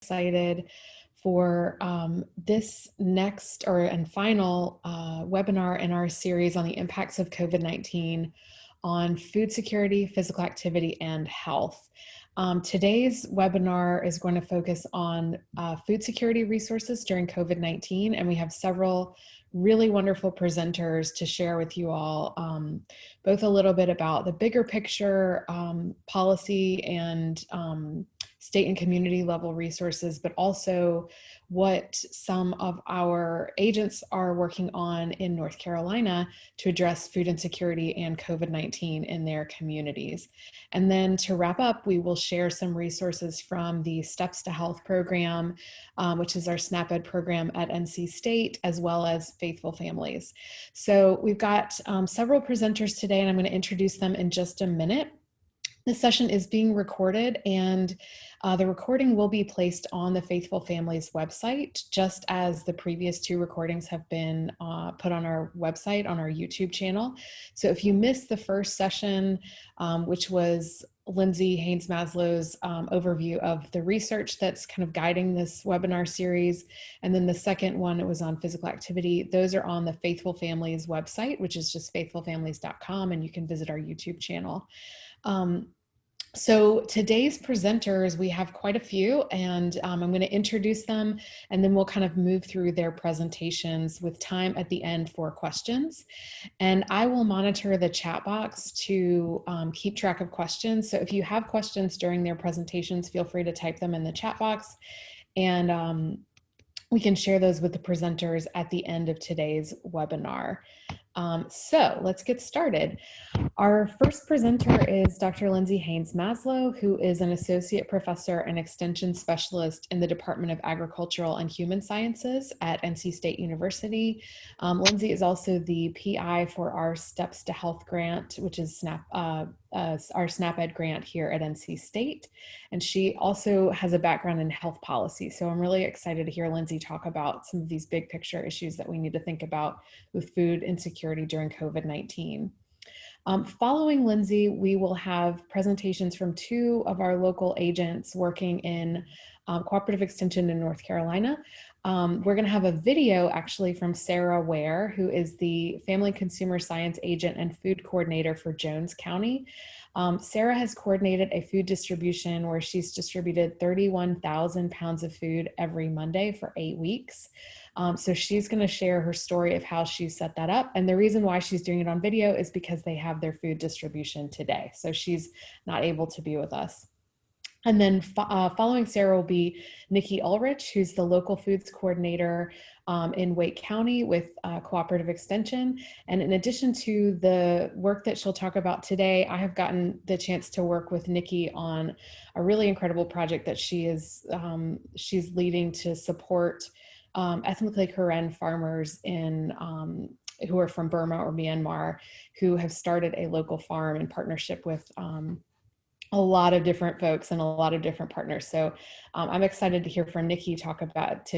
Excited for this next and final webinar in our series on the impacts of COVID-19 on food security, physical activity, and health. Today's webinar is going to focus on food security resources during COVID-19, and we have several really wonderful presenters to share with you all, both a little bit about the bigger picture policy and state and community level resources, but also what some of our agents are working on in North Carolina to address food insecurity and COVID-19 in their communities. And then to wrap up, we will share some resources from the Steps to Health program, which is our SNAP-Ed program at NC State, as well as Faithful Families. So we've got several presenters today, and I'm going to introduce them in just a minute. This session is being recorded, and the recording will be placed on the Faithful Families website, just as the previous two recordings have been put on our website, on our YouTube channel. So if you missed the first session, which was Lindsey Haynes-Maslow's overview of the research that's kind of guiding this webinar series, and then the second one, it was on physical activity, those are on the Faithful Families website, which is just faithfulfamilies.com, and you can visit our YouTube channel. So today's presenters, we have quite a few, and I'm going to introduce them, and then we'll kind of move through their presentations with time at the end for questions. And I will monitor the chat box to keep track of questions. So if you have questions during their presentations, feel free to type them in the chat box, and we can share those with the presenters at the end of today's webinar. So let's get started. Our first presenter is Dr. Lindsey Haynes-Maslow, who is an associate professor and extension specialist in the Department of Agricultural and Human Sciences at NC State University. Lindsey is also the PI for our Steps to Health grant, which is our SNAP-Ed grant here at NC State. And she also has a background in health policy. So I'm really excited to hear Lindsey talk about some of these big picture issues that we need to think about with food insecurity during COVID-19. Following Lindsey, we will have presentations from two of our local agents working in Cooperative Extension in North Carolina. We're going to have a video actually from Sarah Ware, who is the Family Consumer Science Agent and Food Coordinator for Jones County. Sarah has coordinated a food distribution where she's distributed 31,000 pounds of food every Monday for 8 weeks. So she's going to share her story of how she set that up. And the reason why she's doing it on video is because they have their food distribution today. So she's not able to be with us. And then following Sarah will be Nikki Ulrich, who's the local foods coordinator in Wake County with Cooperative Extension. And in addition to the work that she'll talk about today, I have gotten the chance to work with Nikki on a really incredible project that she's leading to support ethnically Karen farmers in who are from Burma or Myanmar, who have started a local farm in partnership with a lot of different folks and a lot of different partners. So I'm excited to hear Nikki talk about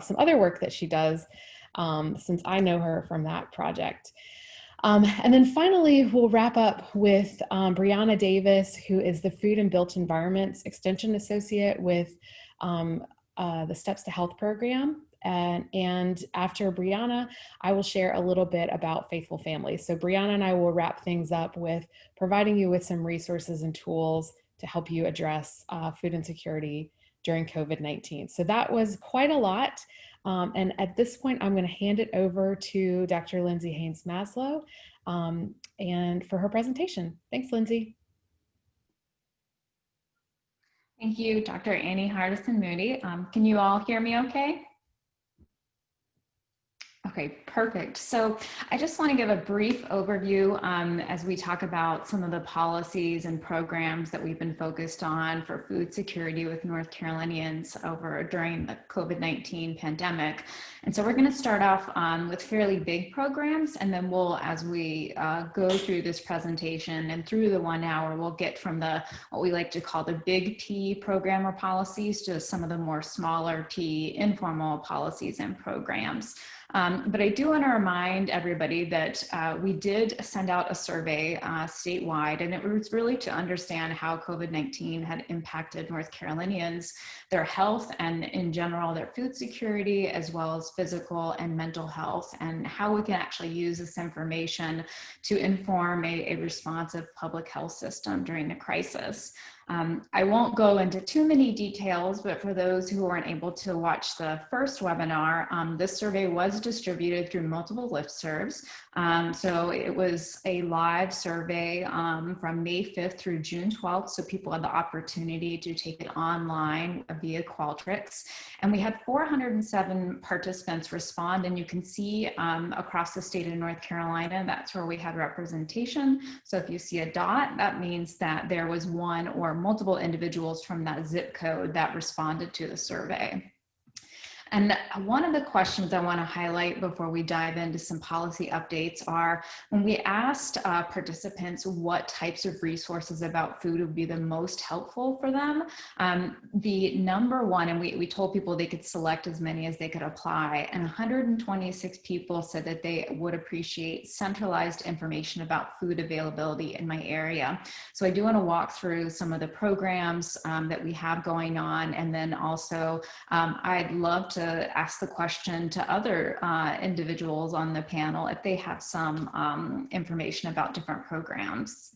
some other work that she does, since I know her from that project. And then finally, we'll wrap up with Breyana Davis, who is the Food and Built Environments Extension Associate with the Steps to Health program. And after Breyana, I will share a little bit about Faithful Families. So Breyana and I will wrap things up with providing you with some resources and tools to help you address food insecurity during COVID-19. So that was quite a lot. And at this point, I'm going to hand it over to Dr. Lindsey Haynes-Maslow and for her presentation. Thanks, Lindsey. Thank you, Dr. Annie Hardison-Moody. Can you all hear me okay? Okay, perfect. So I just want to give a brief overview as we talk about some of the policies and programs that we've been focused on for food security with North Carolinians during the COVID-19 pandemic. And so we're going to start off with fairly big programs, and then we'll, as we go through this presentation and through the 1 hour, we'll get from what we like to call the big P program or policies to some of the more smaller P informal policies and programs. But I do want to remind everybody that we did send out a survey statewide, and it was really to understand how COVID-19 had impacted North Carolinians, their health, and in general, their food security, as well as physical and mental health, and how we can actually use this information to inform a responsive public health system during the crisis. I won't go into too many details, but for those who weren't able to watch the first webinar, this survey was distributed through multiple listservs. So it was a live survey from May 5th through June 12th. So people had the opportunity to take it online via Qualtrics. And we had 407 participants respond. And you can see across the state of North Carolina, that's where we had representation. So if you see a dot, that means that there was one or multiple individuals from that zip code that responded to the survey. And one of the questions I want to highlight before we dive into some policy updates are when we asked participants what types of resources about food would be the most helpful for them, the number one, and we told people they could select as many as they could apply, and 126 people said that they would appreciate centralized information about food availability in my area. So I do want to walk through some of the programs that we have going on, and then also I'd love to ask the question to other individuals on the panel if they have some information about different programs.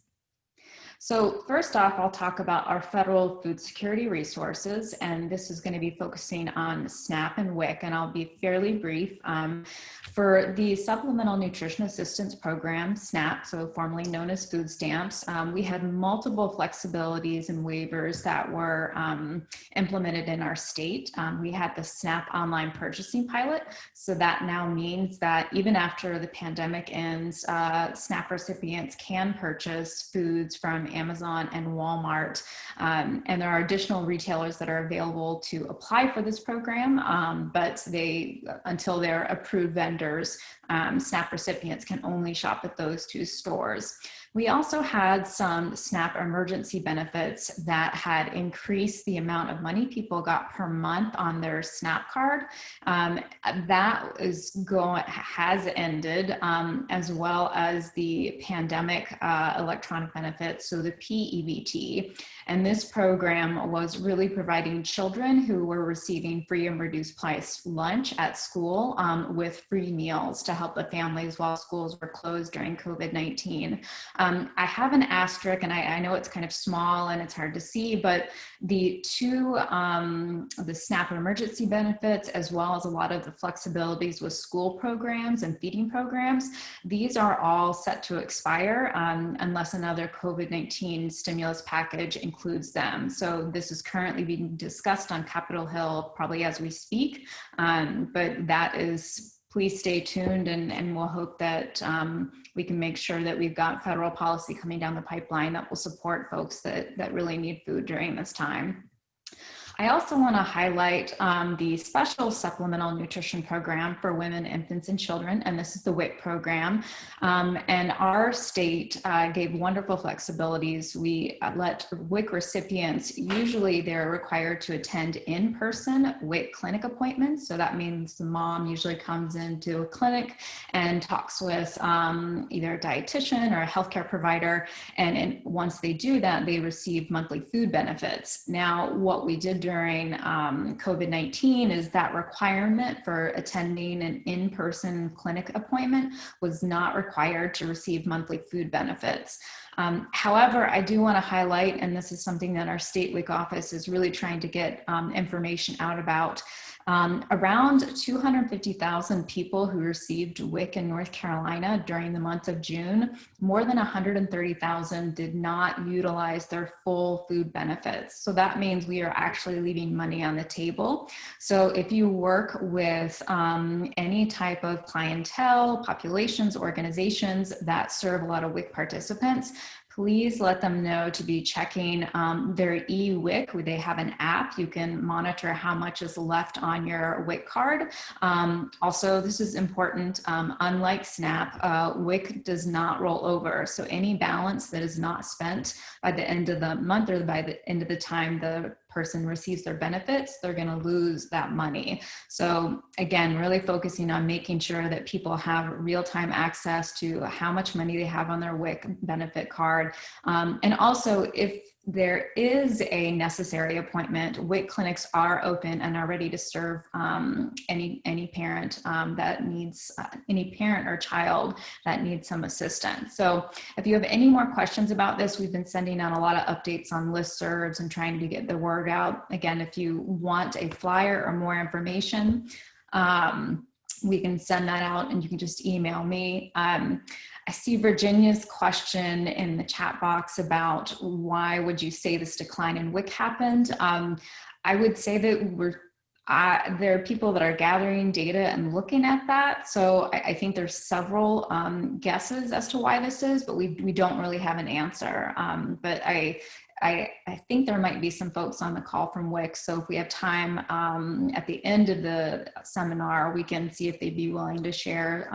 So first off, I'll talk about our federal food security resources, and this is going to be focusing on SNAP and WIC, and I'll be fairly brief. For the Supplemental Nutrition Assistance Program, SNAP, so formerly known as food stamps, we had multiple flexibilities and waivers that were implemented in our state. We had the SNAP online purchasing pilot, so that now means that even after the pandemic ends, SNAP recipients can purchase foods from Amazon and Walmart, and there are additional retailers that are available to apply for this program, but until they're approved vendors, SNAP recipients can only shop at those two stores. We also had some SNAP emergency benefits that had increased the amount of money people got per month on their SNAP card. That has ended, as well as the pandemic electronic benefits, so the PEBT. And this program was really providing children who were receiving free and reduced price lunch at school with free meals to help the families while schools were closed during COVID-19. I have an asterisk, and I know it's kind of small and it's hard to see, but the SNAP emergency benefits, as well as a lot of the flexibilities with school programs and feeding programs, these are all set to expire unless another COVID-19 stimulus package includes them. So this is currently being discussed on Capitol Hill, probably as we speak, but that is, please stay tuned, and we'll hope that we can make sure that we've got federal policy coming down the pipeline that will support folks that really need food during this time. I also want to highlight the special supplemental nutrition program for women, infants, and children, and this is the WIC program. And our state gave wonderful flexibilities. We let WIC recipients, usually they're required to attend in-person WIC clinic appointments. So that means the mom usually comes into a clinic and talks with either a dietitian or a healthcare provider. And once they do that, they receive monthly food benefits. Now, what we did during COVID-19 is that requirement for attending an in-person clinic appointment was not required to receive monthly food benefits. However, I do want to highlight, and this is something that our state WIC office is really trying to get information out about, around 250,000 people who received WIC in North Carolina during the month of June. More than 130,000 did not utilize their full food benefits. So that means we are actually leaving money on the table. So if you work with any type of clientele, populations, organizations that serve a lot of WIC participants, please let them know to be checking their e-WIC, where they have an app. You can monitor how much is left on your WIC card. Also, this is important, unlike SNAP, WIC does not roll over. So any balance that is not spent by the end of the month or by the end of the time the person receives their benefits, they're going to lose that money. So again, really focusing on making sure that people have real-time access to how much money they have on their WIC benefit card. And also, if there is a necessary appointment, WIC clinics are open and are ready to serve any parent that needs, any parent or child that needs some assistance. So if you have any more questions about this, we've been sending out a lot of updates on listservs and trying to get the word out. Again, if you want a flyer or more information, we can send that out and you can just email me. I see Virginia's question in the chat box about why would you say this decline in WIC happened? I would say that there are people that are gathering data and looking at that. So I think there's several guesses as to why this is, but we don't really have an answer. But I think there might be some folks on the call from WIC. So if we have time at the end of the seminar, we can see if they'd be willing to share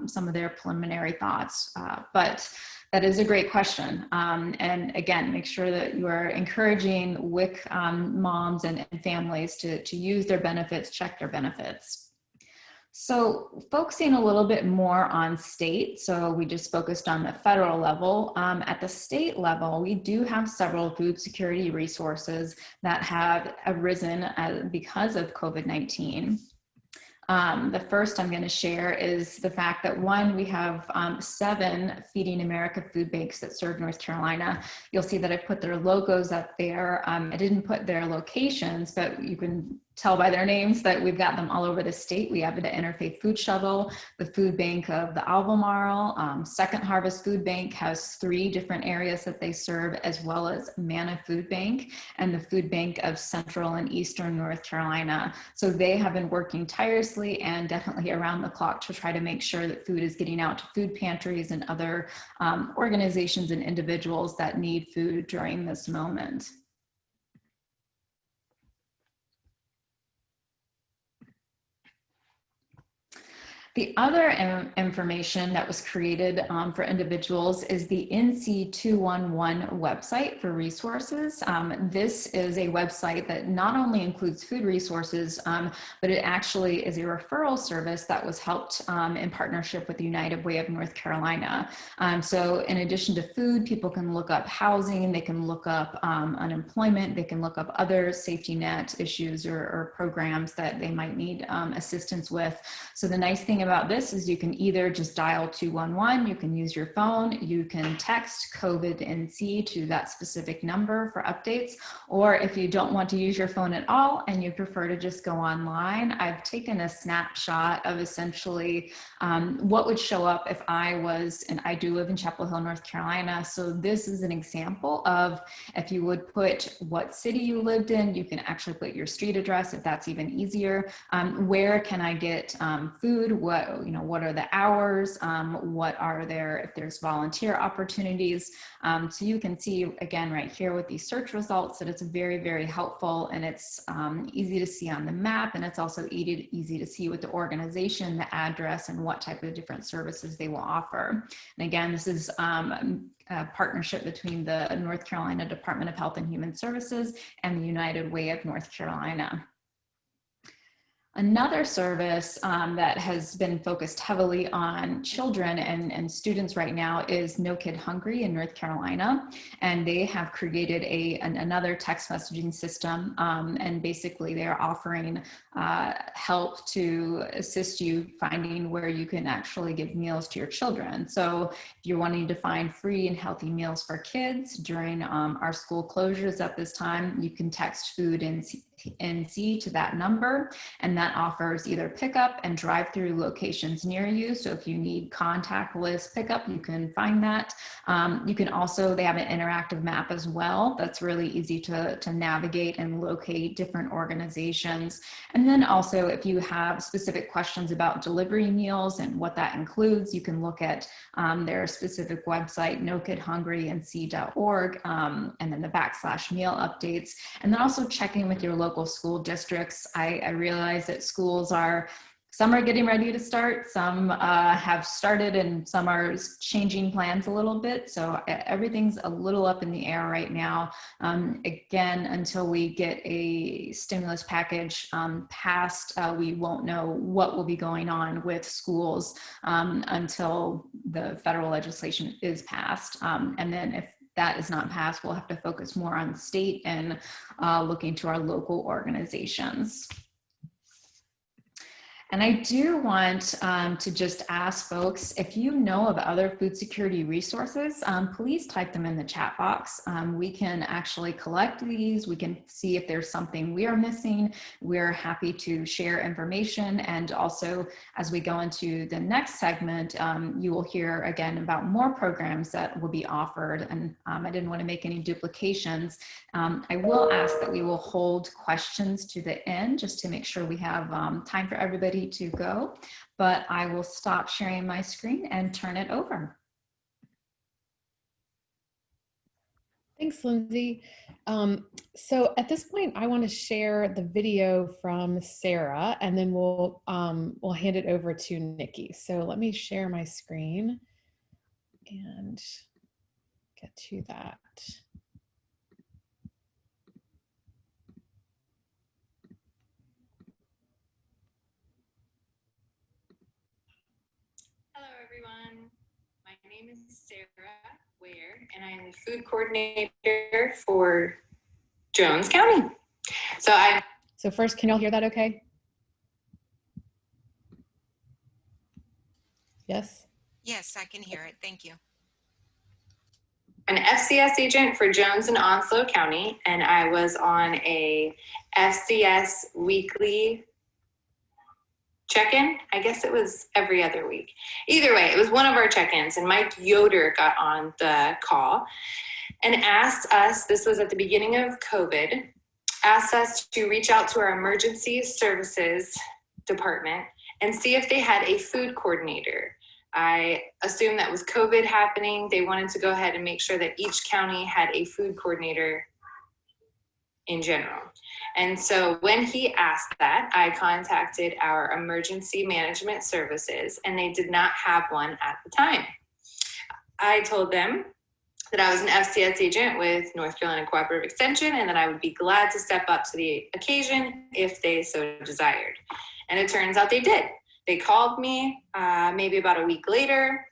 some of their preliminary thoughts. But that is a great question. And again, make sure that you are encouraging WIC moms and families to use their benefits, check their benefits. So focusing a little bit more on state, so we just focused on the federal level. At the state level, we do have several food security resources that have arisen because of COVID-19. The first I'm going to share is the fact that one, we have 7 Feeding America food banks that serve North Carolina. You'll see that I put their logos up there. I didn't put their locations, but you can tell by their names that we've got them all over the state. We have the Interfaith Food Shuttle, the Food Bank of the Albemarle, Second Harvest Food Bank has 3 different areas that they serve, as well as Manna Food Bank and the Food Bank of Central and Eastern North Carolina. So they have been working tirelessly and definitely around the clock to try to make sure that food is getting out to food pantries and other organizations and individuals that need food during this moment. The other information that was created for individuals is the NC 211 website for resources. This is a website that not only includes food resources, but it actually is a referral service that was helped in partnership with the United Way of North Carolina. So in addition to food, people can look up housing, they can look up unemployment, they can look up other safety net issues or programs that they might need assistance with. So the nice thing about this is you can either just dial 211, you can use your phone, you can text COVID-NC to that specific number for updates, or if you don't want to use your phone at all and you prefer to just go online, I've taken a snapshot of essentially what would show up if I was, and I do live in Chapel Hill, North Carolina, so this is an example of if you would put what city you lived in, you can actually put your street address if that's even easier. Where can I get food? What are the hours? What are there, if there's volunteer opportunities? So you can see again right here with these search results that it's very, very helpful, and it's easy to see on the map, and it's also easy to see with the organization, the address, and what type of different services they will offer. And again, this is a partnership between the North Carolina Department of Health and Human Services and the United Way of North Carolina. Another service that has been focused heavily on children and students right now is No Kid Hungry in North Carolina. And they have created another text messaging system. And basically they're offering help to assist you finding where you can actually give meals to your children. So if you're wanting to find free and healthy meals for kids during our school closures at this time, you can text Food NC to that number, and that offers either pickup and drive-through locations near you. So if you need contactless pickup, you can find that. You can also, they have an interactive map as well that's really easy to navigate and locate different organizations. And then also if you have specific questions about delivery meals and what that includes, you can look at their specific website, nokidhungrync.org, and then the /meal updates, and then also checking with your local school districts. I realize that schools are some are getting ready to start, some have started, and some are changing plans a little bit. So everything's a little up in the air right now. Again, until we get a stimulus package passed, we won't know what will be going on with schools until the federal legislation is passed. And then if that is not passed, we'll have to focus more on state and looking to our local organizations. And I do want to just ask folks, if you know of other food security resources, please type them in the chat box. We can actually collect these. We can see if there's something we are missing. We're happy to share information. And also, as we go into the next segment, you will hear again about more programs that will be offered. And I didn't want to make any duplications. I will ask that we will hold questions to the end just to make sure we have time for everybody to go, but I will stop sharing my screen and turn it over. Thanks, Lindsey. So at this point, I want to share the video from Sarah, and then we'll hand it over to Nikki. So let me share my screen and get to that. Hello, everyone. My name is Sarah Ware, and I am the food coordinator for Jones County. So first, can y'all hear that okay? Yes? Yes, I can hear it. Thank you. I'm an FCS agent for Jones and Onslow County, and I was on a FCS weekly check-in. I guess it was every other week. Either way, it was one of our check-ins, and Mike Yoder got on the call and asked us, this was at the beginning of COVID, asked us to reach out to our emergency services department and see if they had a food coordinator. I assume that with COVID happening, they wanted to go ahead and make sure that each county had a food coordinator in general. And so when he asked that, I contacted our emergency management services, and they did not have one at the time. I told them that I was an FCS agent with North Carolina Cooperative Extension, and that I would be glad to step up to the occasion if they so desired. And it turns out they did. They called me maybe about a week later.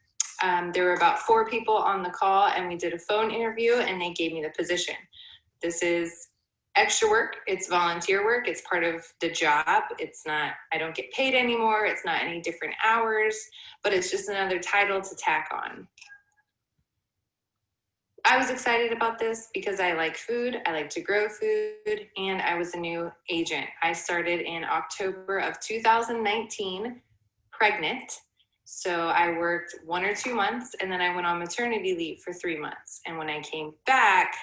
There were about 4 people on the call, and we did a phone interview, and they gave me the position. This is extra work. It's volunteer work. It's part of the job. It's not, I don't get paid anymore. It's not any different hours, but it's just another title to tack on. I was excited about this because I like food. I like to grow food, and I was a new agent. I started in October of 2019, pregnant. So I worked 1 or 2 months, and then I went on maternity leave for 3 months. And when I came back,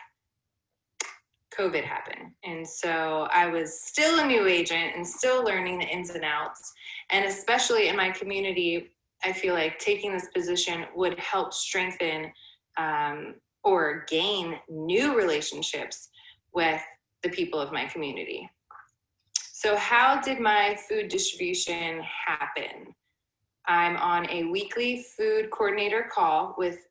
COVID happened. And so I was still a new agent and still learning the ins and outs. And especially in my community, I feel like taking this position would help strengthen or gain new relationships with the people of my community. So how did my food distribution happen? I'm on a weekly food coordinator call with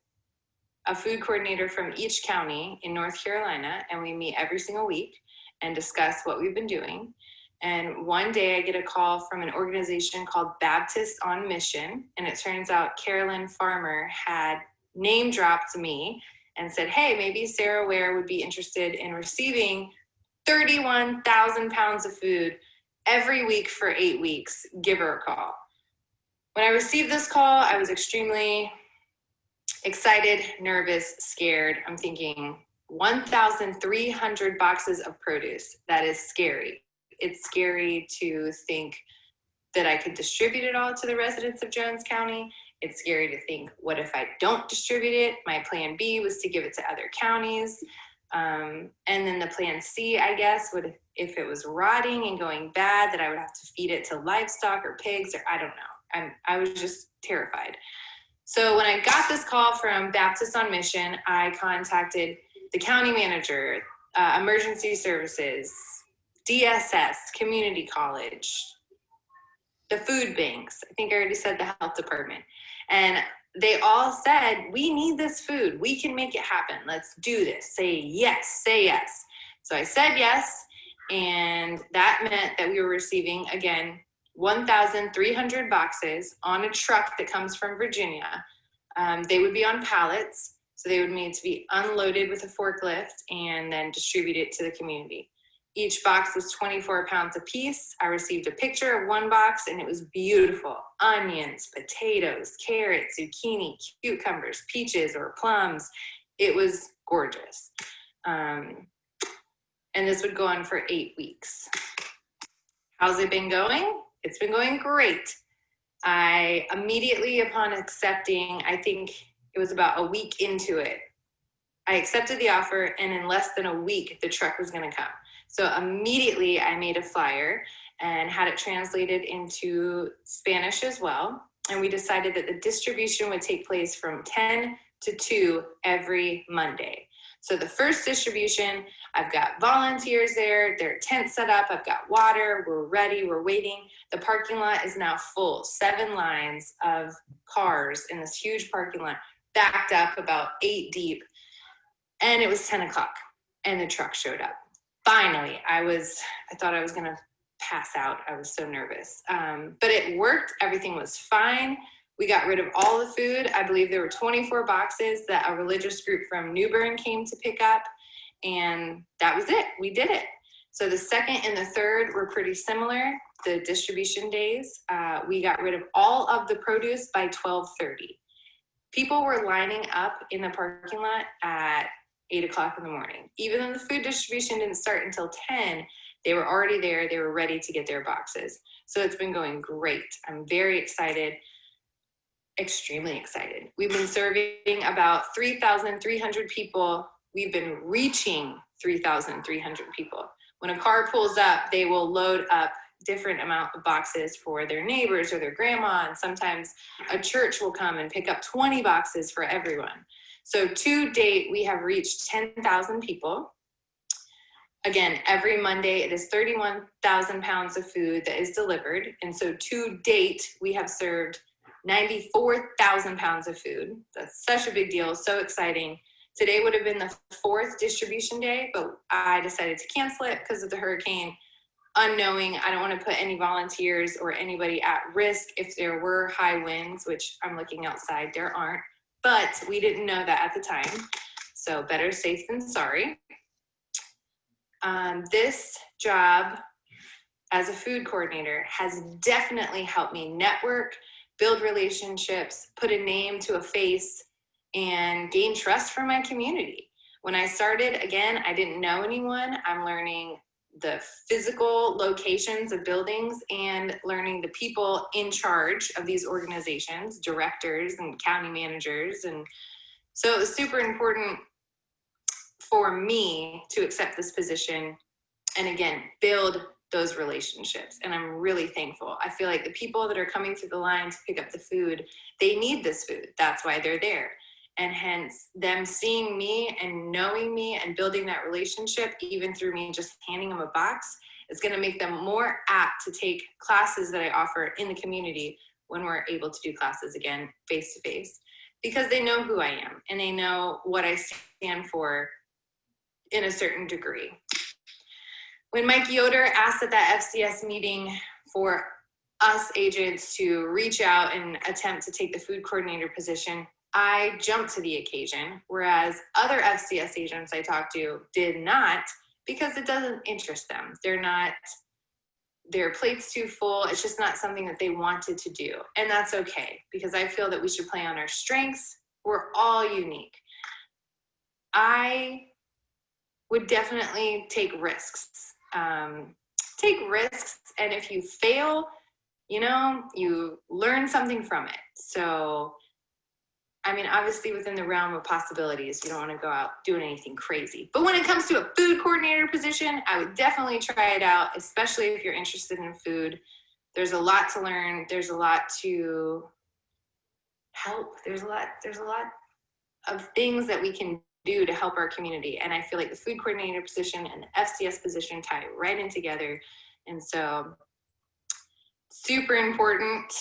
a food coordinator from each county in North Carolina, and we meet every single week and discuss what we've been doing. And one day I get a call from an organization called Baptists on Mission, and it turns out Carolyn Farmer had name dropped me and said, hey, maybe Sarah Ware would be interested in receiving 31,000 pounds of food every week for 8 weeks. Give her a call. When I received this call, I was extremely excited, nervous, scared. I'm thinking 1,300 boxes of produce. That is scary. It's scary to think that I could distribute it all to the residents of Jones County. It's scary to think, what if I don't distribute it? My plan B was to give it to other counties. And then the plan C, I guess, would, if it was rotting and going bad, that I would have to feed it to livestock or pigs, or I don't know. I was just terrified. So when I got this call from Baptist on Mission, I contacted the county manager, emergency services, DSS, community college, the food banks. I think I already said the health department. And they all said, we need this food. We can make it happen. Let's do this. Say yes, say yes. So I said yes. And that meant that we were receiving, again, 1,300 boxes on a truck that comes from Virginia. They would be on pallets. So they would need to be unloaded with a forklift and then distributed to the community. Each box was 24 pounds a piece. I received a picture of one box and it was beautiful. Onions, potatoes, carrots, zucchini, cucumbers, peaches or plums. It was gorgeous. And this would go on for 8 weeks. How's it been going? It's been going great. I immediately upon accepting, I think it was about a week into it, I accepted the offer and in less than a week, the truck was gonna come. So immediately I made a flyer and had it translated into Spanish as well. And we decided that the distribution would take place from 10 to 2 every Monday. So the first distribution, I've got volunteers there, their tent set up, I've got water, we're ready, we're waiting. The parking lot is now full, 7 lines of cars in this huge parking lot, backed up about 8 deep. And it was 10 o'clock and the truck showed up. Finally, I thought I was gonna pass out. I was so nervous, but it worked. Everything was fine. We got rid of all the food. I believe there were 24 boxes that a religious group from New Bern came to pick up, and that was it. We did it. So the second and the third were pretty similar, the distribution days. We got rid of all of the produce by 12:30. People were lining up in the parking lot at 8 o'clock in the morning. Even though the food distribution didn't start until 10, they were already there. They were ready to get their boxes. So it's been going great. I'm very excited. Extremely excited. We've been serving about 3,300 people. We've been reaching 3,300 people. When a car pulls up, they will load up different amount of boxes for their neighbors or their grandma, and sometimes a church will come and pick up 20 boxes for everyone. So to date, we have reached 10,000 people. Again, every Monday, it is 31,000 pounds of food that is delivered. And so to date, we have served 94,000 pounds of food. That's such a big deal, so exciting. Today would have been the 4th distribution day, but I decided to cancel it because of the hurricane. Unknowing, I don't want to put any volunteers or anybody at risk if there were high winds, which I'm looking outside, there aren't, but we didn't know that at the time. So better safe than sorry. This job as a food coordinator has definitely helped me network, build relationships, put a name to a face, and gain trust from my community. When I started, again, I didn't know anyone. I'm learning the physical locations of buildings and learning the people in charge of these organizations, directors and county managers. And so it was super important for me to accept this position and again, build those relationships. And I'm really thankful. I feel like the people that are coming through the line to pick up the food, they need this food. That's why they're there. And hence them seeing me and knowing me and building that relationship, even through me just handing them a box, is going to make them more apt to take classes that I offer in the community when we're able to do classes again face to face, because they know who I am and they know what I stand for in a certain degree. When Mike Yoder asked at that FCS meeting for us agents to reach out and attempt to take the food coordinator position, I jumped to the occasion, whereas other FCS agents I talked to did not, because it doesn't interest them. Their plate's too full. It's just not something that they wanted to do. And that's okay, because I feel that we should play on our strengths. We're all unique. I would definitely take risks. And if you fail, you learn something from it. So, I mean, obviously within the realm of possibilities, you don't want to go out doing anything crazy. But when it comes to a food coordinator position, I would definitely try it out, especially if you're interested in food. There's a lot to learn. There's a lot to help. There's a lot of things that we can do to help our community. And I feel like the food coordinator position and the FCS position tie right in together. And so super important.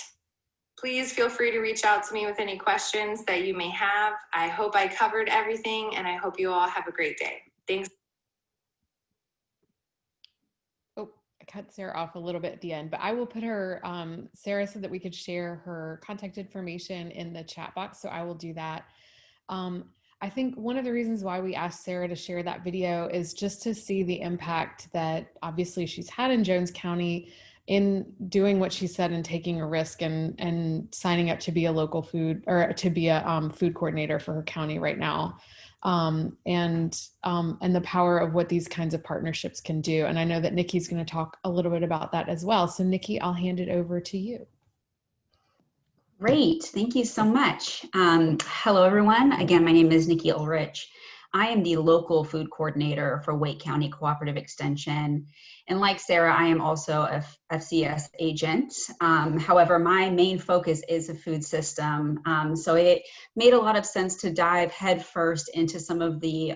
Please feel free to reach out to me with any questions that you may have. I hope I covered everything, and I hope you all have a great day. Thanks. Oh, I cut Sarah off a little bit at the end, but I will put her, Sarah said that we could share her contact information in the chat box, so I will do that. I think one of the reasons why we asked Sarah to share that video is just to see the impact that obviously she's had in Jones County in doing what she said and taking a risk and signing up to be a local food or to be a food coordinator for her county right now. And the power of what these kinds of partnerships can do. And I know that Nikki's going to talk a little bit about that as well. So Nikki, I'll hand it over to you. Great, thank you so much. Hello everyone, again, my name is Nikki Ulrich. I am the local food coordinator for Wake County Cooperative Extension. And like Sarah, I am also a FCS agent. However, my main focus is the food system. So it made a lot of sense to dive headfirst into some of the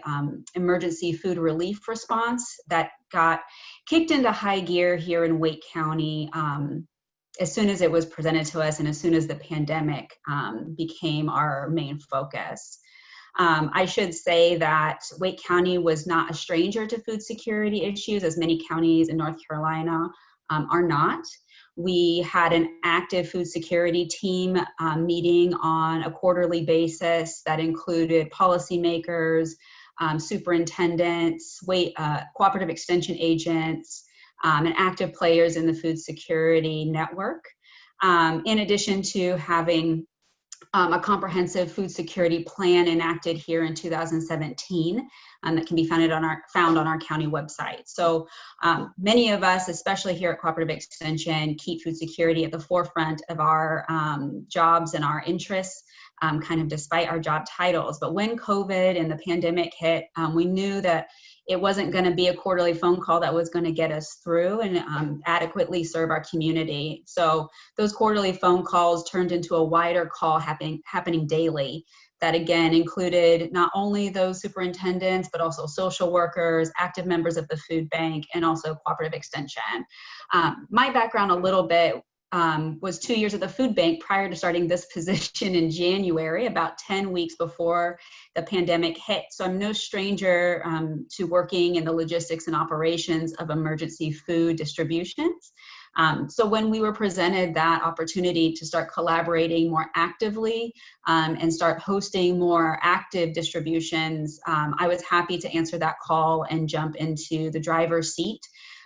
emergency food relief response that got kicked into high gear here in Wake County as soon as it was presented to us and as soon as the pandemic became our main focus. I should say that Wake County was not a stranger to food security issues, as many counties in North Carolina are not. We had an active food security team meeting on a quarterly basis that included policymakers, superintendents, cooperative extension agents, and active players in the food security network. In addition to having a comprehensive food security plan enacted here in 2017 that can be found on our county website. So many of us, especially here at Cooperative Extension, keep food security at the forefront of our jobs and our interests, kind of despite our job titles. But when COVID and the pandemic hit, we knew that it wasn't going to be a quarterly phone call that was going to get us through and adequately serve our community. So those quarterly phone calls turned into a wider call happening daily that again included not only those superintendents, but also social workers, active members of the food bank, and also cooperative extension. My background a little bit was 2 years at the food bank prior to starting this position in January, about 10 weeks before the pandemic hit. So I'm no stranger to working in the logistics and operations of emergency food distributions. So when we were presented that opportunity to start collaborating more actively and start hosting more active distributions, I was happy to answer that call and jump into the driver's seat.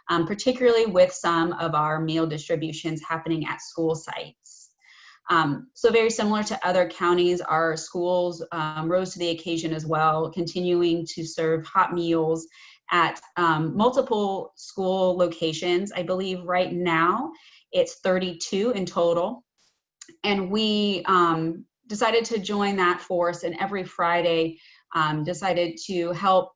Particularly with some of our meal distributions happening at school sites. So very similar to other counties, our schools rose to the occasion as well, continuing to serve hot meals at multiple school locations. I believe right now it's 32 in total. And we decided to join that force, and every Friday decided to help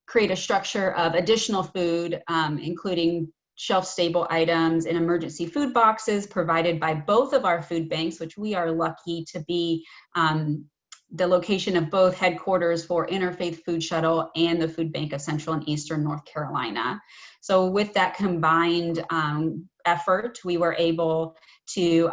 create a structure of additional food, including shelf-stable items and emergency food boxes provided by both of our food banks, which we are lucky to be the location of both headquarters for Interfaith Food Shuttle and the Food Bank of Central and Eastern North Carolina. So with that combined effort, we were able to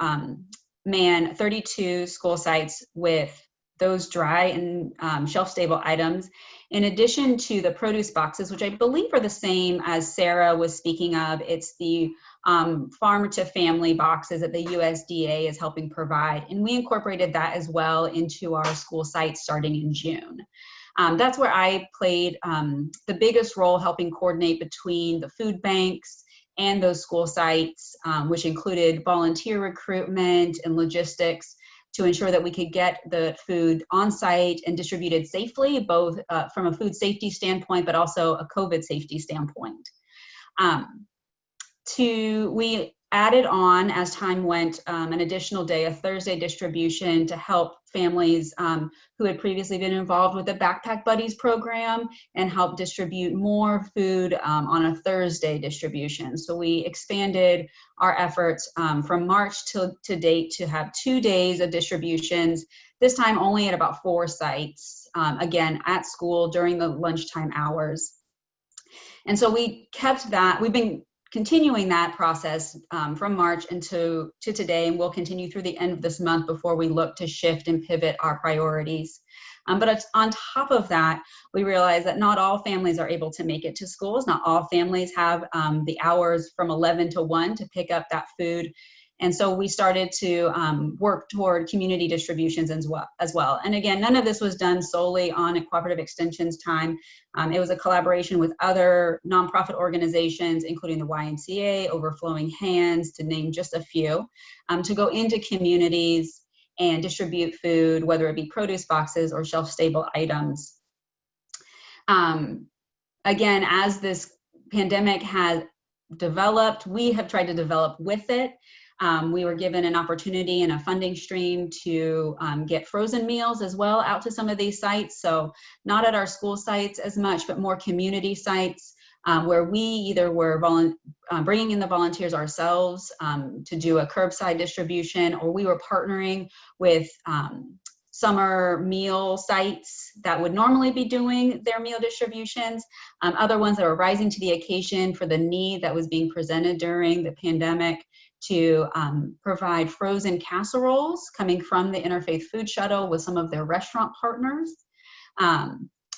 man 32 school sites with those dry and shelf-stable items, in addition to the produce boxes, which I believe are the same as Sarah was speaking of. It's the farm to family boxes that the USDA is helping provide. And we incorporated that as well into our school sites starting in June. That's where I played the biggest role, helping coordinate between the food banks and those school sites, which included volunteer recruitment and logistics, to ensure that we could get the food on site and distributed safely, both from a food safety standpoint, but also a COVID safety standpoint. We added on, as time went, an additional day, a Thursday distribution to help families who had previously been involved with the Backpack Buddies program and help distribute more food on a Thursday distribution. So we expanded our efforts from March to date to have 2 days of distributions, this time only at about 4 sites, again, at school during the lunchtime hours. And so we kept that. We've been continuing that process from March into today, and we'll continue through the end of this month before we look to shift and pivot our priorities. But on top of that, we realize that not all families are able to make it to schools. Not all families have the hours from 11 to 1 to pick up that food. And so we started to work toward community distributions as well. And again, none of this was done solely on a Cooperative Extension's time. It was a collaboration with other nonprofit organizations, including the YMCA, Overflowing Hands, to name just a few, to go into communities and distribute food, whether it be produce boxes or shelf-stable items. Again, as this pandemic has developed, we have tried to develop with it. We were given an opportunity and a funding stream to get frozen meals as well out to some of these sites. So not at our school sites as much, but more community sites where we either were bringing in the volunteers ourselves to do a curbside distribution, or we were partnering with summer meal sites that would normally be doing their meal distributions, other ones that were rising to the occasion for the need that was being presented during the pandemic to provide frozen casseroles coming from the Interfaith Food Shuttle with some of their restaurant partners,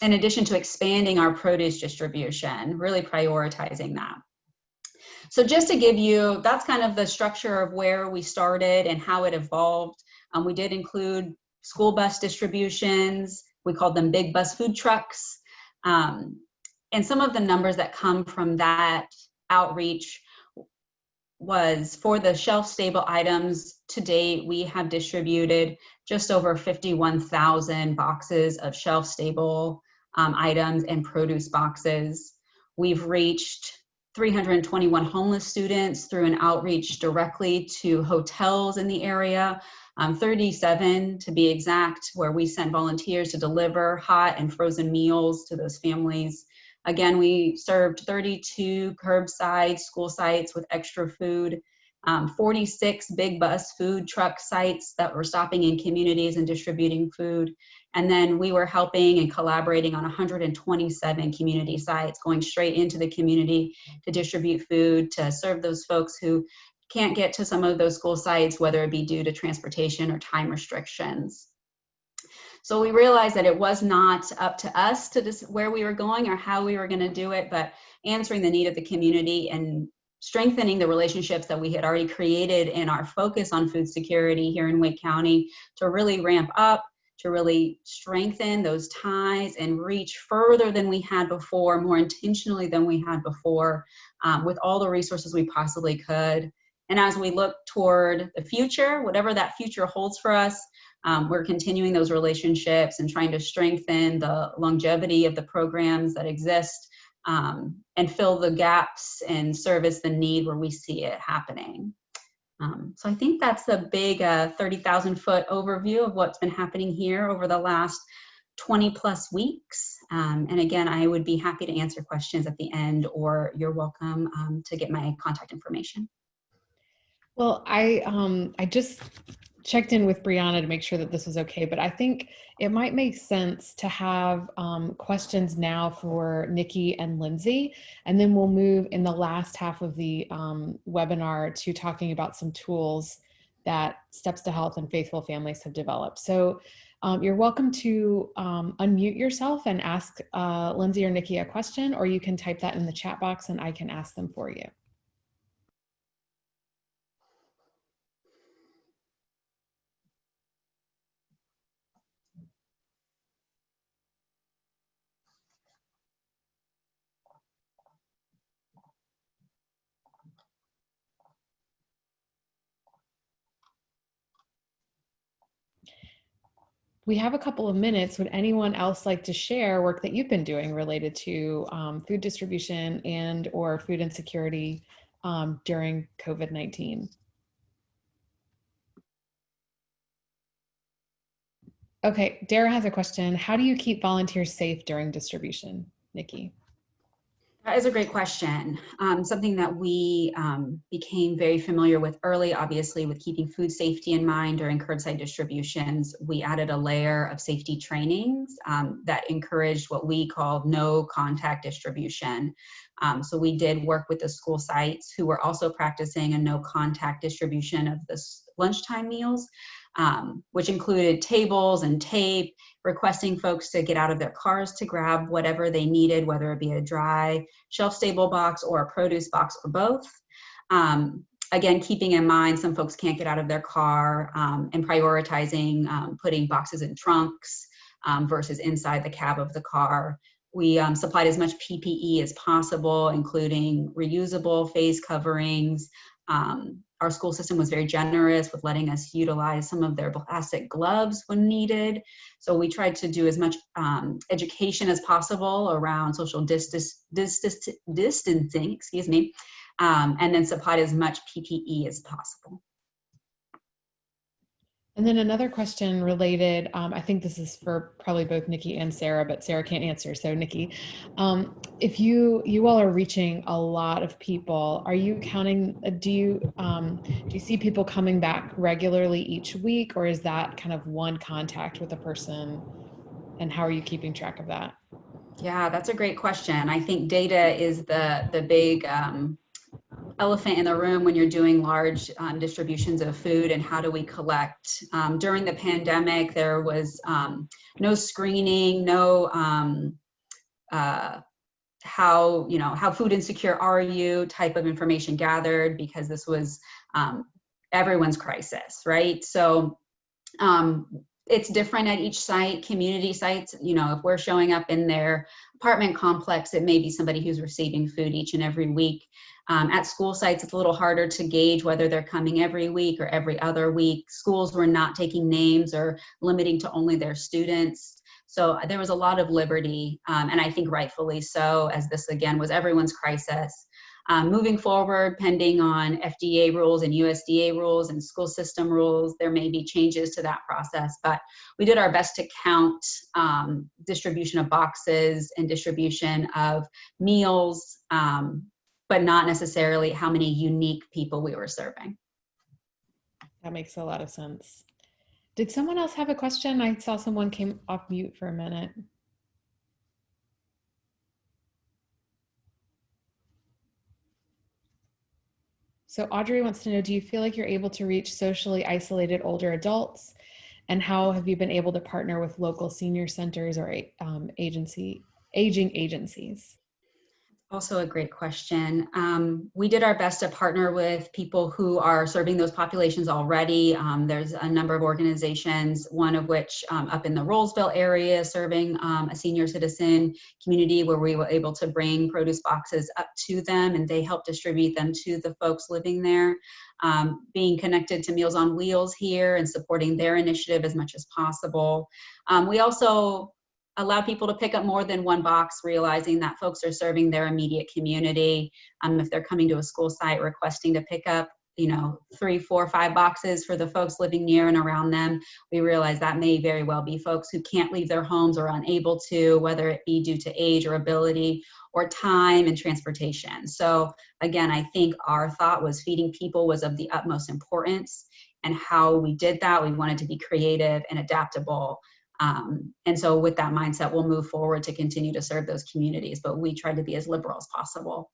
in addition to expanding our produce distribution, really prioritizing that. So just to give you, that's kind of the structure of where we started and how it evolved. We did include school bus distributions. We called them big bus food trucks. And some of the numbers that come from that outreach was for the shelf-stable items. To date, we have distributed just over 51,000 boxes of shelf-stable items and produce boxes. We've reached 321 homeless students through an outreach directly to hotels in the area, 37 to be exact, where we sent volunteers to deliver hot and frozen meals to those families. Again, we served 32 curbside school sites with extra food, 46 big bus food truck sites that were stopping in communities and distributing food. And then we were helping and collaborating on 127 community sites, going straight into the community to distribute food, to serve those folks who can't get to some of those school sites, whether it be due to transportation or time restrictions. So we realized that it was not up to us to where we were going or how we were going to do it, but answering the need of the community and strengthening the relationships that we had already created in our focus on food security here in Wake County to really ramp up, to really strengthen those ties and reach further than we had before, more intentionally than we had before, with all the resources we possibly could. And as we look toward the future, whatever that future holds for us, we're continuing those relationships and trying to strengthen the longevity of the programs that exist, and fill the gaps and service the need where we see it happening. So I think that's a big 30,000-foot overview of what's been happening here over the last 20 plus weeks. And again, I would be happy to answer questions at the end, or you're welcome to get my contact information. Well, I just checked in with Breyana to make sure that this was okay, but I think it might make sense to have questions now for Nikki and Lindsey, and then we'll move in the last half of the webinar to talking about some tools that Steps to Health and Faithful Families have developed. So you're welcome to unmute yourself and ask Lindsey or Nikki a question, or you can type that in the chat box and I can ask them for you. We have a couple of minutes. Would anyone else like to share work that you've been doing related to food distribution and or food insecurity during COVID-19? Okay, Dara has a question. How do you keep volunteers safe during distribution, Nikki? That is a great question. Something that we became very familiar with early, obviously, with keeping food safety in mind during curbside distributions. We added a layer of safety trainings that encouraged what we called no contact distribution. So we did work with the school sites who were also practicing a no contact distribution of the lunchtime meals, which included tables and tape, requesting folks to get out of their cars to grab whatever they needed, whether it be a dry shelf-stable box or a produce box or both. Again, keeping in mind some folks can't get out of their car, and prioritizing putting boxes in trunks versus inside the cab of the car. We supplied as much PPE as possible, including reusable face coverings. Our school system was very generous with letting us utilize some of their plastic gloves when needed. So we tried to do as much education as possible around social distancing, excuse me, and then supplied as much PPE as possible. And then another question related, I think this is for probably both Nikki and Sarah, but Sarah can't answer. So Nikki, if you all are reaching a lot of people, are you counting, do you see people coming back regularly each week, or is that kind of one contact with a person? And how are you keeping track of that? Yeah, that's a great question. I think data is the big elephant in the room when you're doing large distributions of food, and how do we collect? During the pandemic, there was no screening, no how food insecure are you type of information gathered, because this was everyone's crisis, right? So it's different at each site. Community sites, if we're showing up in their apartment complex, it may be somebody who's receiving food each and every week. At school sites, it's a little harder to gauge whether they're coming every week or every other week. Schools were not taking names or limiting to only their students. So there was a lot of liberty, and I think rightfully so, as this again was everyone's crisis. Moving forward, pending on FDA rules and USDA rules and school system rules, there may be changes to that process, but we did our best to count distribution of boxes and distribution of meals, but not necessarily how many unique people we were serving. That makes a lot of sense. Did someone else have a question? I saw someone came off mute for a minute. So Audrey wants to know, do you feel like you're able to reach socially isolated older adults? And how have you been able to partner with local senior centers or aging agencies? Also a great question. We did our best to partner with people who are serving those populations already. There's a number of organizations, one of which up in the Rollsville area serving a senior citizen community, where we were able to bring produce boxes up to them, and they help distribute them to the folks living there. Being connected to Meals on Wheels here and supporting their initiative as much as possible. We also allow people to pick up more than one box, realizing that folks are serving their immediate community. If they're coming to a school site requesting to pick up, 3, 4, 5 boxes for the folks living near and around them, we realize that may very well be folks who can't leave their homes or unable to, whether it be due to age or ability or time and transportation. So again, I think our thought was feeding people was of the utmost importance, and how we did that, we wanted to be creative and adaptable. And so with that mindset, we'll move forward to continue to serve those communities, but we tried to be as liberal as possible.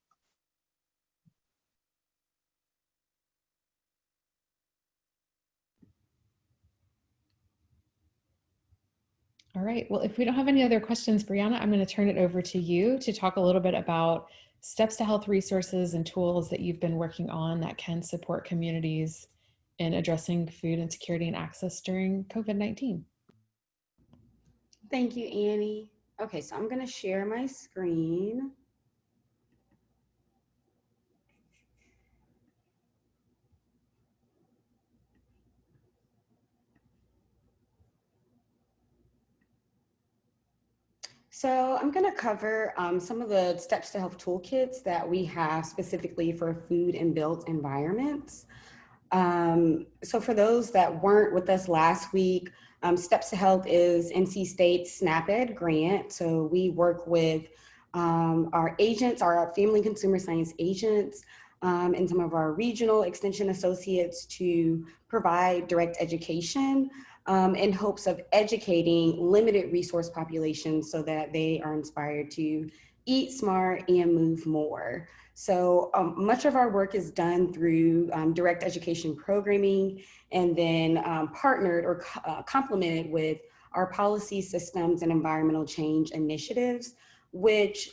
All right, well, if we don't have any other questions, Breyana, I'm going to turn it over to you to talk a little bit about steps to health resources and tools that you've been working on that can support communities in addressing food insecurity and access during COVID-19. Thank you, Annie. Okay, so I'm going to share my screen. So I'm going to cover some of the steps to health toolkits that we have specifically for food and built environments. So for those that weren't with us last week, Steps to Health is NC State's SNAP-Ed grant. So we work with Our agents are our family consumer science agents, and some of our regional extension associates to provide direct education in hopes of educating limited resource populations so that they are inspired to eat smart and move more. So much of our work is done through direct education programming, and then partnered or complemented with our policy systems and environmental change initiatives, which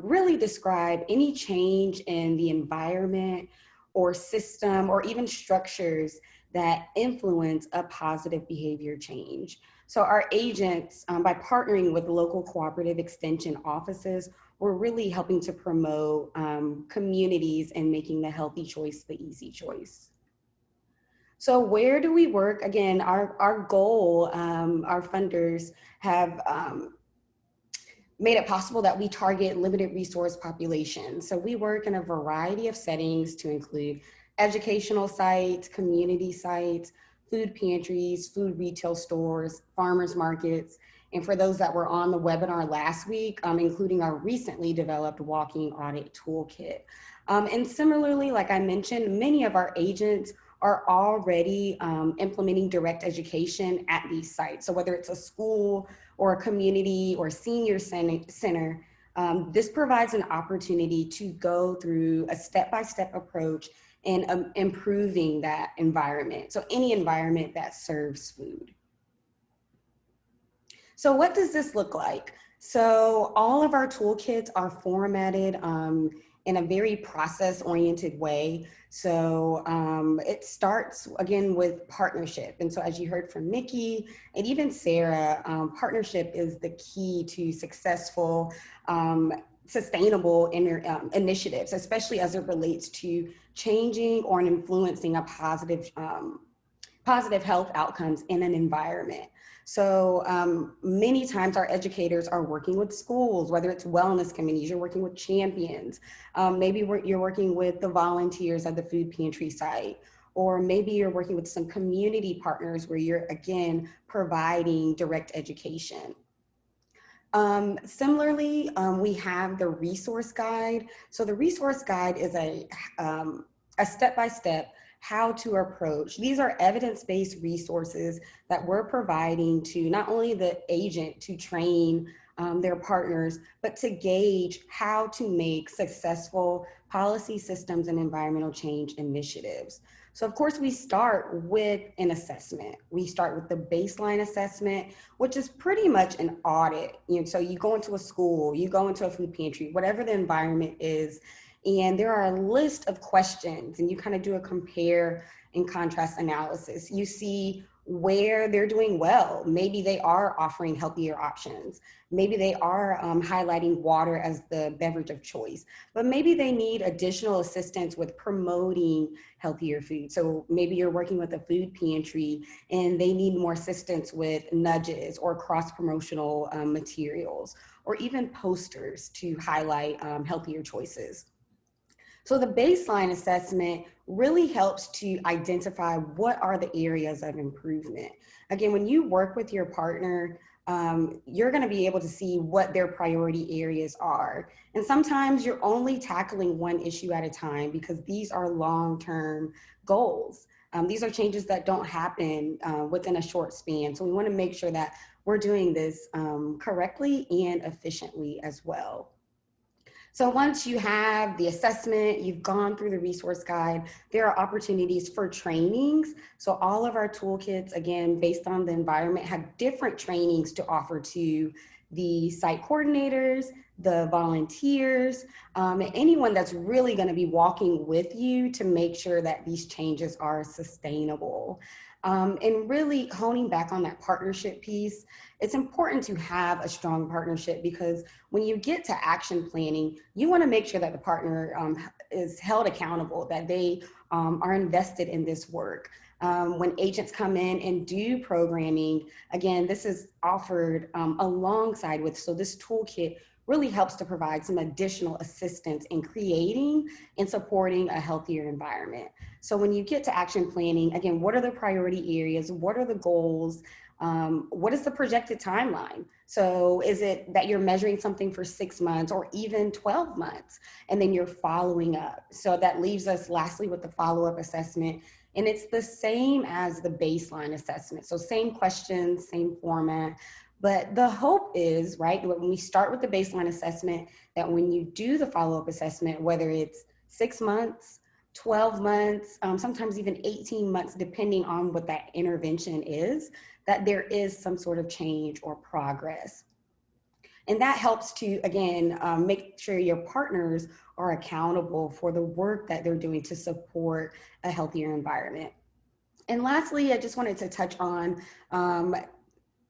really describe any change in the environment or system or even structures that influence a positive behavior change. So our agents, by partnering with local cooperative extension offices, we're really helping to promote communities and making the healthy choice the easy choice. So where do we work? Again, our goal, our funders have made it possible that we target limited resource populations. So we work in a variety of settings to include educational sites, community sites, food pantries, food retail stores, farmers markets, and for those that were on the webinar last week, including our recently developed walking audit toolkit. And similarly, like I mentioned, many of our agents are already implementing direct education at these sites. So whether it's a school or a community or senior center, this provides an opportunity to go through a step-by-step approach in improving that environment. So any environment that serves food. So what does this look like? So all of our toolkits are formatted in a very process-oriented way. So it starts again with partnership. And so as you heard from Nikki and even Sarah, partnership is the key to successful, sustainable initiatives, especially as it relates to changing or influencing a positive health outcomes in an environment. So many times our educators are working with schools, whether it's wellness communities, you're working with champions, maybe you're working with the volunteers at the food pantry site, or maybe you're working with some community partners where you're, again, providing direct education. Similarly, we have the resource guide. So the resource guide is a step-by-step how to approach. These are evidence-based resources that we're providing to not only the agent to train their partners, but to gauge how to make successful policy systems and environmental change initiatives. So of course we start with an assessment. We start with the baseline assessment, which is pretty much an audit. So you go into a school, you go into a food pantry, whatever the environment is, and there are a list of questions, and you kind of do a compare and contrast analysis. You see where they're doing well. Maybe they are offering healthier options. Maybe they are highlighting water as the beverage of choice, but maybe they need additional assistance with promoting healthier food. So maybe you're working with a food pantry and they need more assistance with nudges or cross-promotional materials, or even posters to highlight healthier choices. So the baseline assessment really helps to identify what are the areas of improvement. Again, when you work with your partner, you're going to be able to see what their priority areas are. And sometimes you're only tackling one issue at a time because these are long-term goals. These are changes that don't happen within a short span. So we want to make sure that we're doing this correctly and efficiently as well. So once you have the assessment, you've gone through the resource guide, there are opportunities for trainings. So all of our toolkits, again, based on the environment, have different trainings to offer to the site coordinators, the volunteers, and anyone that's really going to be walking with you to make sure that these changes are sustainable. And really honing back on that partnership piece, it's important to have a strong partnership because when you get to action planning, you want to make sure that the partner is held accountable, that they are invested in this work. When agents come in and do programming, again, this is offered alongside with, so this toolkit really helps to provide some additional assistance in creating and supporting a healthier environment. So when you get to action planning, again, what are the priority areas? What are the goals? What is the projected timeline? So is it that you're measuring something for 6 months or even 12 months, and then you're following up? So that leaves us lastly with the follow-up assessment. And it's the same as the baseline assessment. So same questions, same format. But the hope is, right, when we start with the baseline assessment, that when you do the follow-up assessment, whether it's 6 months, 12 months, sometimes even 18 months, depending on what that intervention is, that there is some sort of change or progress. And that helps to, again, make sure your partners are accountable for the work that they're doing to support a healthier environment. And lastly, I just wanted to touch on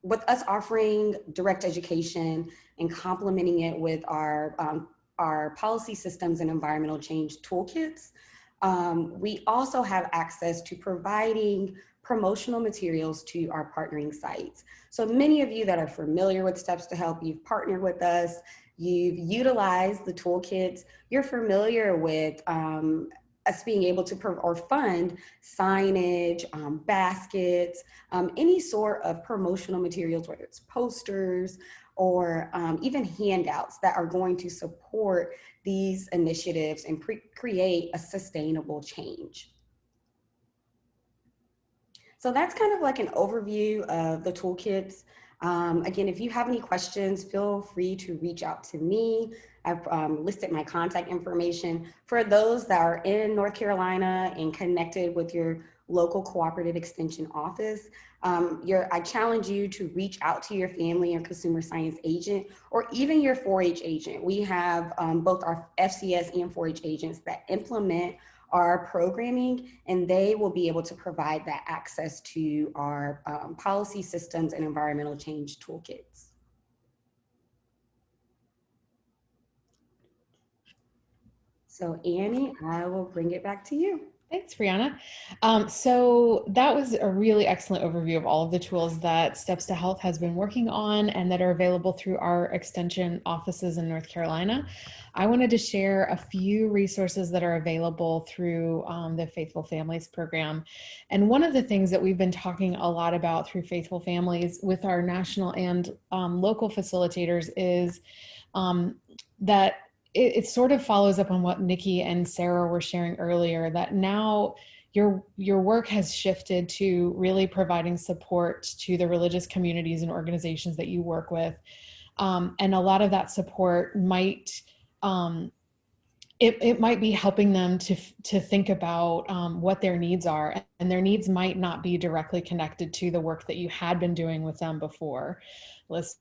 with us offering direct education and complementing it with our policy systems and environmental change toolkits. We also have access to providing promotional materials to our partnering sites. So many of you that are familiar with Steps to Help, you've partnered with us, you've utilized the toolkits, you're familiar with us being able to fund signage, baskets, any sort of promotional materials, whether it's posters or even handouts that are going to support these initiatives and create a sustainable change. So that's kind of like an overview of the toolkits. Again, if you have any questions, feel free to reach out to me. I've listed my contact information. For those that are in North Carolina and connected with your local cooperative extension office, I challenge you to reach out to your family or consumer science agent, or even your 4-H agent. We have both our FCS and 4-H agents that implement our programming, and they will be able to provide that access to our policy systems and environmental change toolkits. So Annie, I will bring it back to you. Thanks, Breyana. So that was a really excellent overview of all of the tools that Steps to Health has been working on and that are available through our extension offices in North Carolina. I wanted to share a few resources that are available through the Faithful Families program. And one of the things that we've been talking a lot about through Faithful Families with our national and local facilitators is that it sort of follows up on what Nikki and Sarah were sharing earlier, that now your work has shifted to really providing support to the religious communities and organizations that you work with. And a lot of that support might, it might be helping them to think about what their needs are, and their needs might not be directly connected to the work that you had been doing with them before.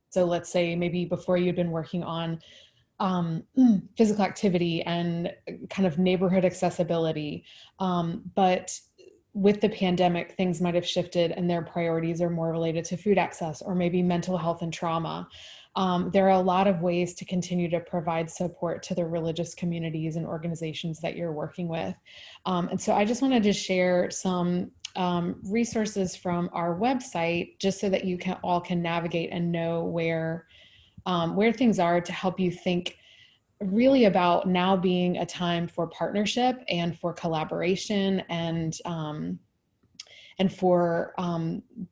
So let's say maybe before you'd been working on physical activity and kind of neighborhood accessibility. But with the pandemic, things might have shifted and their priorities are more related to food access or maybe mental health and trauma. There are a lot of ways to continue to provide support to the religious communities and organizations that you're working with. And so I just wanted to share some resources from our website just so that you all can navigate and know where things are to help you think really about now being a time for partnership and for collaboration and for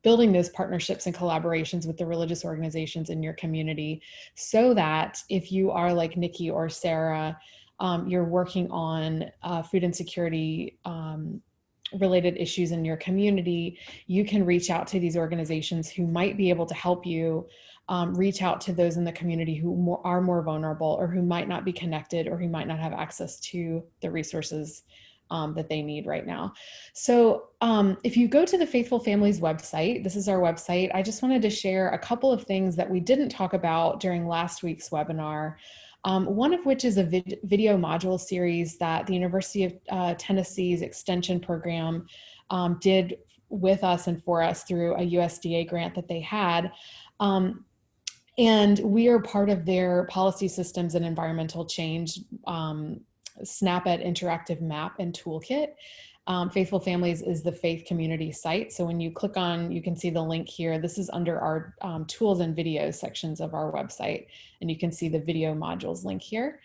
building those partnerships and collaborations with the religious organizations in your community, so that if you are like Nikki or Sarah, you're working on food insecurity related issues in your community, you can reach out to these organizations who might be able to help you reach out to those in the community who are more vulnerable or who might not be connected or who might not have access to the resources that they need right now. So if you go to the Faithful Families website, this is our website, I just wanted to share a couple of things that we didn't talk about during last week's webinar. One of which is a video module series that the University of Tennessee's extension program did with us and for us through a USDA grant that they had. And we are part of their policy systems and environmental change SNAP-Ed interactive map and toolkit. Faithful Families is the faith community site. So when you click on, you can see the link here. This is under our tools and videos sections of our website, and you can see the video modules link here.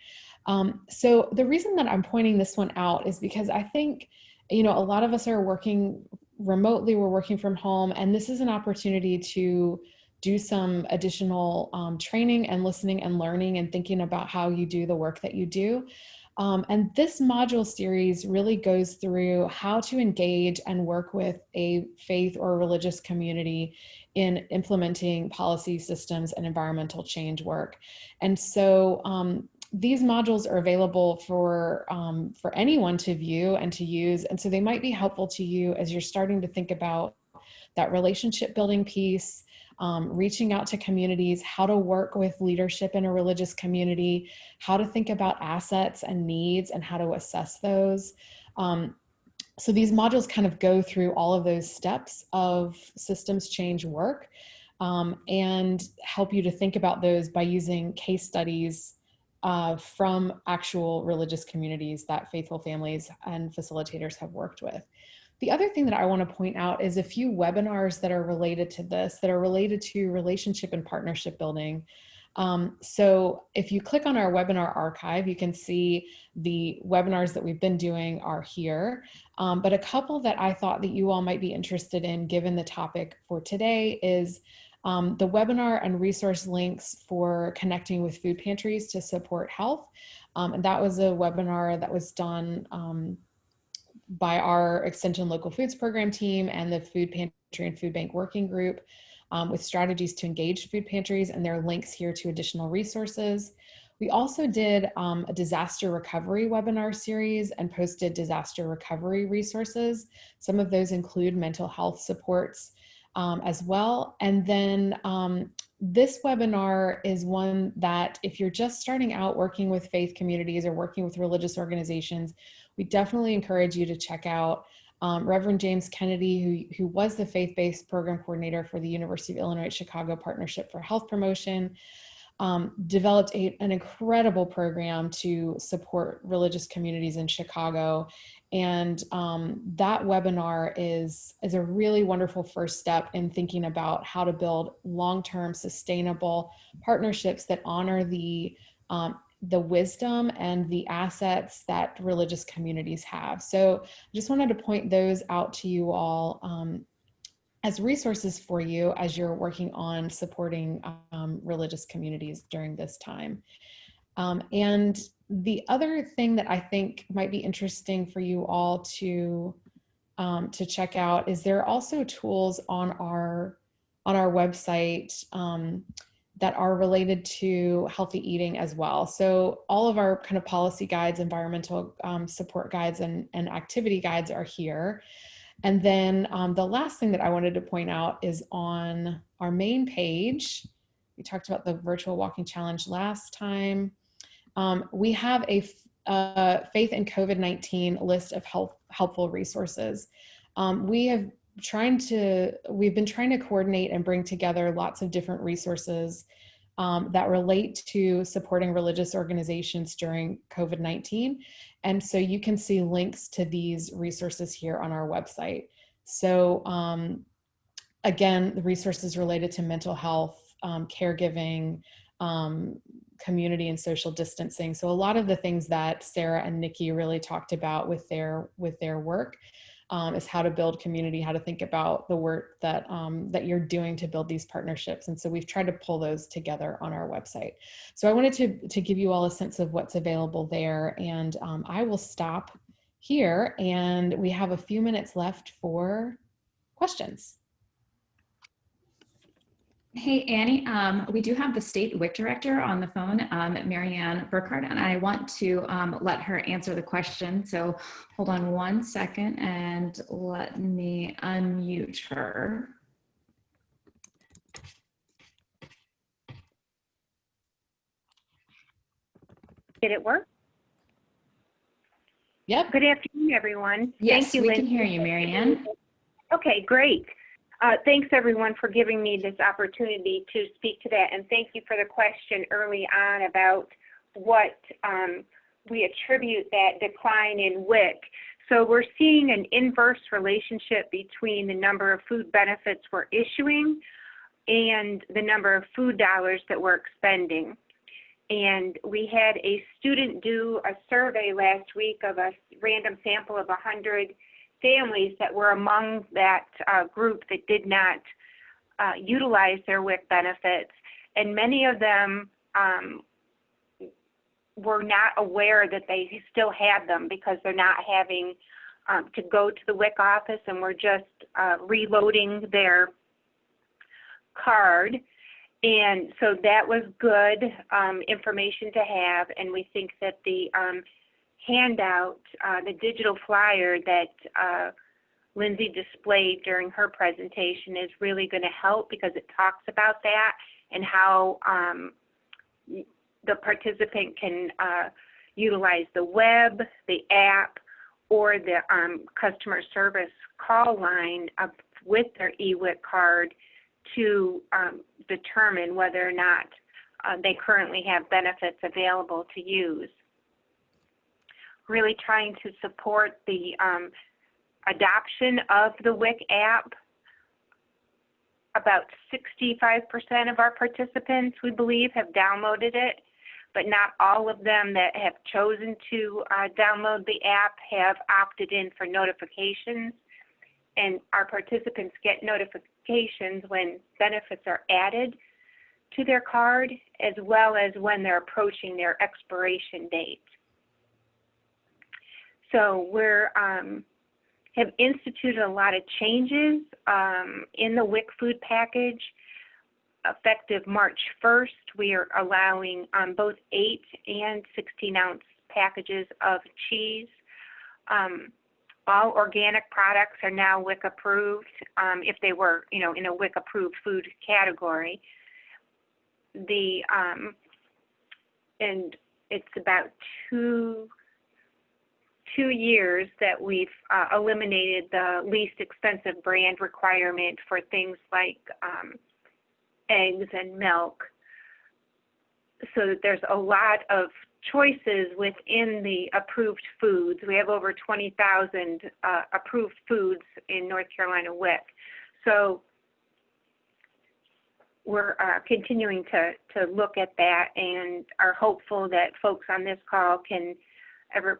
So the reason that I'm pointing this one out is because I think, a lot of us are working remotely, we're working from home, and this is an opportunity to do some additional training and listening and learning and thinking about how you do the work that you do. And this module series really goes through how to engage and work with a faith or religious community in implementing policy systems and environmental change work. And so these modules are available for anyone to view and to use. And so they might be helpful to you as you're starting to think about that relationship building piece, reaching out to communities, how to work with leadership in a religious community, how to think about assets and needs and how to assess those. So these modules kind of go through all of those steps of systems change work and help you to think about those by using case studies from actual religious communities that faithful families and facilitators have worked with. The other thing that I want to point out is a few webinars that are related to this, that are related to relationship and partnership building. So if you click on our webinar archive, you can see the webinars that we've been doing are here. But a couple that I thought that you all might be interested in, given the topic for today, is the webinar and resource links for connecting with food pantries to support health. And that was a webinar that was done by our Extension Local Foods Program team and the Food Pantry and Food Bank Working Group with strategies to engage food pantries, and there are links here to additional resources. We also did a disaster recovery webinar series and posted disaster recovery resources. Some of those include mental health supports as well. And then this webinar is one that if you're just starting out working with faith communities or working with religious organizations, we definitely encourage you to check out. Reverend James Kennedy, who was the faith-based program coordinator for the University of Illinois at Chicago Partnership for Health Promotion, developed an incredible program to support religious communities in Chicago. And that webinar is a really wonderful first step in thinking about how to build long-term sustainable partnerships that honor the wisdom and the assets that religious communities have. So I just wanted to point those out to you all as resources for you as you're working on supporting religious communities during this time. And the other thing that I think might be interesting for you all to check out is there are also tools on our website that are related to healthy eating as well. So all of our kind of policy guides, environmental support guides, and activity guides are here. And then the last thing that I wanted to point out is on our main page, we talked about the virtual walking challenge last time. We have a Faith in COVID-19 list of helpful resources. We've been trying to coordinate and bring together lots of different resources that relate to supporting religious organizations during COVID-19. And so you can see links to these resources here on our website. So again, the resources related to mental health, caregiving, community and social distancing. So a lot of the things that Sarah and Nikki really talked about with their work is how to build community, how to think about the work that that you're doing to build these partnerships. And so we've tried to pull those together on our website. So I wanted to give you all a sense of what's available there. And I will stop here, and we have a few minutes left for questions. Hey, Annie, we do have the state WIC director on the phone, Marianne Burkhardt, and I want to let her answer the question. So hold on one second and let me unmute her. Did it work? Yep. Good afternoon, everyone. Yes, Thank you, we Lindsey. can hear you, Marianne. Okay, great. Thanks, everyone, for giving me this opportunity to speak to that. And thank you for the question early on about what we attribute that decline in WIC. So we're seeing an inverse relationship between the number of food benefits we're issuing and the number of food dollars that we're expending. And we had a student do a survey last week of a random sample of 100 families that were among that group that did not utilize their WIC benefits, and many of them were not aware that they still had them because they're not having to go to the WIC office, and were just reloading their card. And so that was good information to have, and we think that the handout, the digital flyer that Lindsey displayed during her presentation is really going to help, because it talks about that and how the participant can utilize the web, the app, or the customer service call line with their eWIC card to determine whether or not they currently have benefits available to use. Really trying to support the adoption of the WIC app. About 65% of our participants, we believe, have downloaded it, but not all of them that have chosen to download the app have opted in for notifications. And our participants get notifications when benefits are added to their card, as well as when they're approaching their expiration date. So we're have instituted a lot of changes in the WIC food package. Effective March 1st, we are allowing both 8 and 16-ounce packages of cheese. All organic products are now WIC approved if they were, in a WIC approved food category. And it's about two years that we've eliminated the least expensive brand requirement for things like eggs and milk, so that there's a lot of choices within the approved foods. We have over 20,000 approved foods in North Carolina WIC. So we're continuing to look at that, and are hopeful that folks on this call can,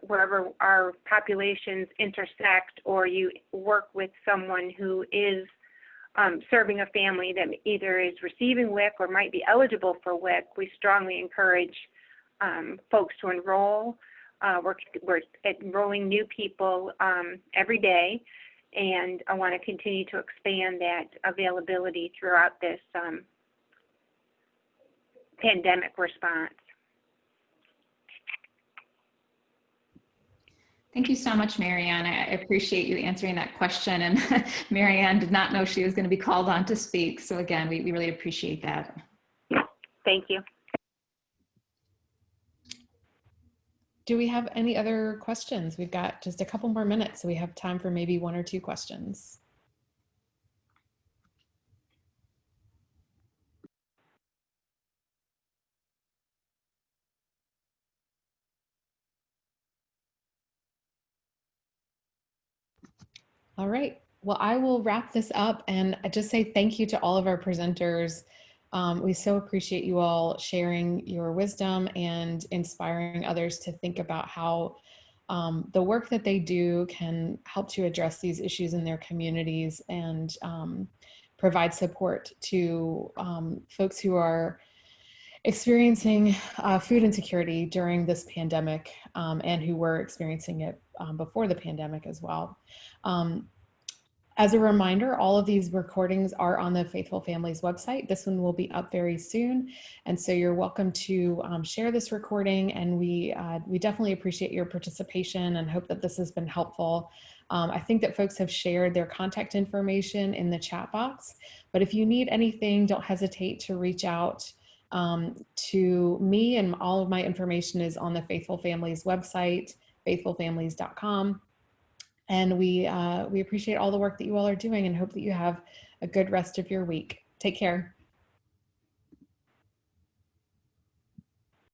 wherever our populations intersect, or you work with someone who is serving a family that either is receiving WIC or might be eligible for WIC, we strongly encourage folks to enroll. We're enrolling new people every day, and I want to continue to expand that availability throughout this pandemic response. Thank you so much, Marianne. I appreciate you answering that question. And Marianne did not know she was going to be called on to speak. So again, we really appreciate that. Thank you. Do we have any other questions? We've got just a couple more minutes, so we have time for maybe 1 or 2 questions. All right. Well, I will wrap this up, and I just say thank you to all of our presenters. We so appreciate you all sharing your wisdom and inspiring others to think about how the work that they do can help to address these issues in their communities, and provide support to folks who are experiencing food insecurity during this pandemic, and who were experiencing it before the pandemic as well. As a reminder, all of these recordings are on the Faithful Families website. This one will be up very soon, and so you're welcome to share this recording, and we definitely appreciate your participation and hope that this has been helpful. I think that folks have shared their contact information in the chat box, but if you need anything, don't hesitate to reach out to me, and all of my information is on the Faithful Families website, faithfulfamilies.com. And we appreciate all the work that you all are doing, and hope that you have a good rest of your week. Take care.